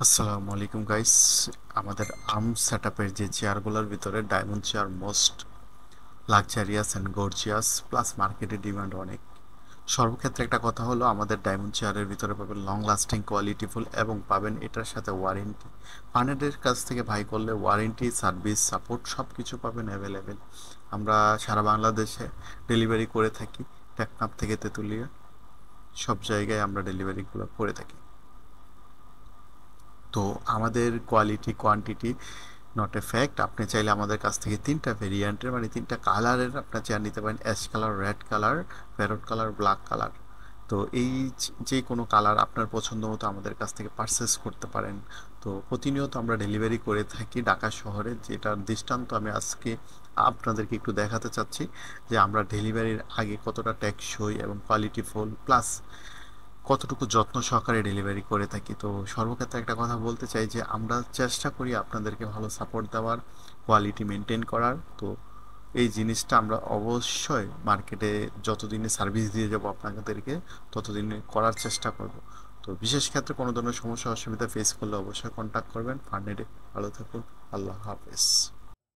আসসালামু আলাইকুম গাইস। আমাদের আর্ম সেটআপের যে চেয়ারগুলোর ভিতরে diamond chair most luxurious and gorgeous, plus মার্কেটে ডিমান্ড অনেক। সর্বক্ষেত্রে একটা কথা হলো, আমাদের ডায়মন্ড চেয়ারের ভিতরে পাবেন লং লাস্টিং, কোয়ালিটিফুল এবং পাবেন এটার সাথে ওয়ারেন্টি। ফার্নেটের কাছ থেকে ভাই করলে ওয়ারেন্টি, সার্ভিস, সাপোর্ট সব কিছু পাবেন অ্যাভেলেবেল। আমরা সারা বাংলাদেশে ডেলিভারি করে থাকি। টেকনাফ থেকে তেঁতুলিয়া সব জায়গায় আমরা ডেলিভারিগুলো করে থাকি। তো আমাদের quality quantity not a fact. আপনি চাইলে আমাদের কাছ থেকে তিনটা ভেরিয়েন্টের মানে তিনটা কালারের আপনার চেয়ার নিতে পারেন: ash colour, red colour, parrot colour, black colour. তো এই যে কোনো কালার আপনার পছন্দ মতো আমাদের কাছ থেকে পারচেস করতে পারেন। তো প্রতিনিয়ত আমরা ডেলিভারি করে থাকি ঢাকা শহরে, যেটার দৃষ্টান্ত আমি আজকে আপনাদেরকে একটু দেখাতে চাচ্ছি যে আমরা ডেলিভারির আগে কতটা টেকসই এবং কোয়ালিটিফুল প্লাস কতটুকু যত্ন সহকারে ডেলিভারি করে থাকি। তো সর্বক্ষেত্রে একটা কথা বলতে চাই যে আমরা চেষ্টা করি আপনাদেরকে ভালো সাপোর্ট দেওয়ার, কোয়ালিটি মেনটেন করার। তো এই জিনিসটা আমরা অবশ্যই মার্কেটে যতদিনে সার্ভিস দিয়ে যাব আপনাদেরকে ততদিনে করার চেষ্টা করব। তো বিশেষ ক্ষেত্রে কোনো ধরনের সমস্যা অসুবিধা ফেস করলে অবশ্যই কন্ট্যাক্ট করবেন। ফার্নেটে ভালো থাকুন। আল্লাহ হাফেজ।